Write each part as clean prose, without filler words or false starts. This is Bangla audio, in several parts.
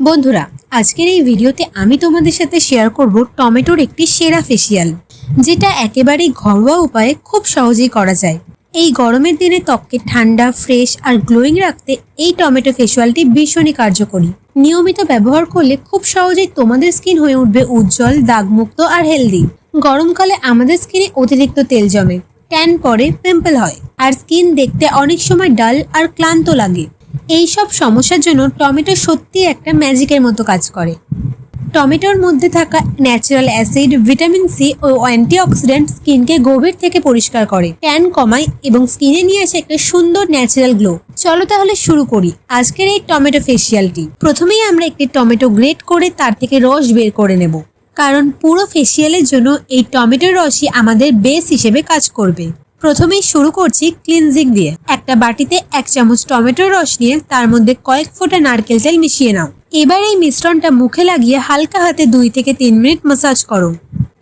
বন্ধুরা, আজকের এই ভিডিওতে আমি তোমাদের সাথে শেয়ার করব টমেটোর একটি সেরা ফেসিয়াল, যেটা একেবারেই ঘরোয়া উপায়ে খুব সহজেই করা যায়। এই গরমের দিনে ত্বককে ঠান্ডা, ফ্রেশ আর গ্লোয়িং রাখতে এই টমেটো ফেসিয়ালটি ভীষণই কার্যকরী। নিয়মিত ব্যবহার করলে খুব সহজেই তোমাদের স্কিন হয়ে উঠবে উজ্জ্বল, দাগমুক্ত আর হেলদি। গরমকালে আমাদের স্কিনে অতিরিক্ত তেল জমে, ট্যান পড়ে, পিম্পল হয় আর স্কিন দেখতে অনেক সময় ডাল আর ক্লান্ত লাগে। এই সব সমস্যার জন্য টমেটো সত্যি একটা ম্যাজিকের মতো কাজ করে। টমেটোর মধ্যে থাকা ন্যাচারাল অ্যাসিড, ভিটামিন সি ও অ্যান্টিঅক্সিডেন্ট স্কিনকে গভীর থেকে পরিষ্কার করে, ট্যান কমায় এবং স্কিনে নিয়ে আসে একটা সুন্দর ন্যাচারাল গ্লো। চলো তাহলে শুরু করি আজকের এই টমেটো ফেসিয়ালটি। প্রথমেই আমরা একটি টমেটো গ্রেট করে তার থেকে রস বের করে নেব, কারণ পুরো ফেসিয়ালের জন্য এই টমেটোর রসই আমাদের বেস হিসেবে কাজ করবে। প্রথমেই শুরু করছি ক্লিনজিং দিয়ে। একটা বাটিতে 1 চামচ টমেটোর রস নিয়ে তার মধ্যে কয়েক ফোঁটা নারকেল তেল মিশিয়ে নাও। এবার এই মিশ্রণটা মুখে লাগিয়ে হালকা হাতে 2 থেকে 3 মিনিট ম্যাসাজ করো।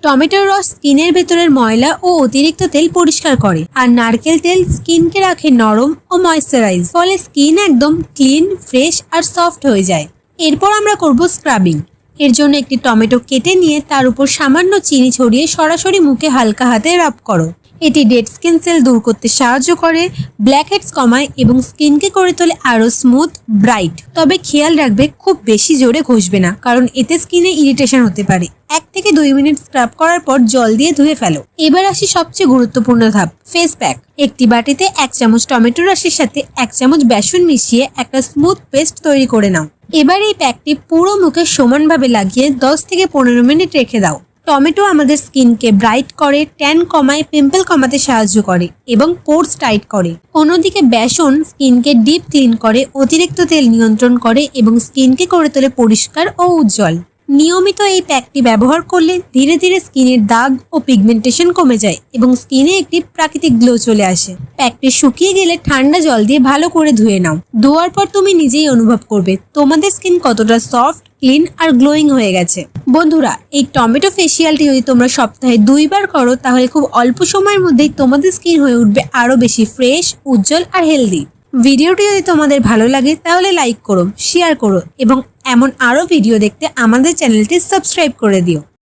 টমেটোর রস স্কিনের ভেতরের ময়লা ও অতিরিক্ত তেল পরিষ্কার করে, আর নারকেল তেল স্কিনকে রাখে নরম ও ময়েশ্চারাইজ, ফলে স্কিন একদম ক্লিন, ফ্রেশ আর সফট হয়ে যায়। এরপর আমরা করব স্ক্রাবিং। এর জন্য একটি টমেটো কেটে নিয়ে তার উপর সামান্য চিনি ছড়িয়ে সরাসরি মুখে হালকা হাতে রাব করো। এটি ডেড স্কিন সেল দূর করতে সাহায্য করে, ব্ল্যাক হেডস কমায় এবং স্কিনকে করে তোলে আরো স্মুথ, ব্রাইট। তবে খেয়াল রাখবে, খুব বেশি জোরে ঘষবে না, কারণ এতে স্কিনে ইরিটেশন হতে পারে। 1 থেকে 2 মিনিট স্ক্রাব করার পর জল দিয়ে ধুয়ে ফেলো। এবার আসি সবচেয়ে গুরুত্বপূর্ণ ধাপ, ফেস প্যাক। একটি বাটিতে 1 চামচ টমেটো রসের সাথে 1 চামচ বেসন মিশিয়ে একটা স্মুথ পেস্ট তৈরি করে নাও। এবার এই প্যাকটি পুরো মুখে সমানভাবে লাগিয়ে 10 থেকে 15 মিনিট রেখে দাও। টমেটো আমাদের স্কিনকে ব্রাইট করে, ট্যান কমায়, পিম্পল কমাতে সাহায্য করে এবং পোরস টাইট করে। অন্যদিকে বেসন স্কিনকে ডিপ ক্লিন করে, অতিরিক্ত তেল নিয়ন্ত্রণ করে এবং স্কিনকে করে তোলে পরিষ্কার ও উজ্জ্বল। নিয়মিত এই প্যাকটি ব্যবহার করলে ধীরে ধীরে স্কিনের দাগ ও পিগমেন্টেশন কমে যায় এবং স্কিনে একটি প্রাকৃতিক গ্লো চলে আসে। প্যাকটি শুকিয়ে গেলে ঠান্ডা জল দিয়ে ভালো করে ধুয়ে নাও। ধোয়ার পর তুমি নিজেই অনুভব করবে তোমাদের স্কিন কতটা সফট, ক্লিন আর গ্লোয়িং হয়ে গেছে। বন্ধুরা, এই টমেটো ফেসিয়ালটি যদি তোমরা সপ্তাহে 2 বার করো, তাহলে খুব অল্প সময়ের মধ্যেই তোমাদের স্কিন হয়ে উঠবে আরো বেশি ফ্রেশ, উজ্জ্বল আর হেলদি। ভিডিওটি যদি তোমাদের ভালো লাগে তাহলে লাইক করো, শেয়ার করো এবং এমন আরো ভিডিও দেখতে আমাদের চ্যানেলটি সাবস্ক্রাইব করে দিও।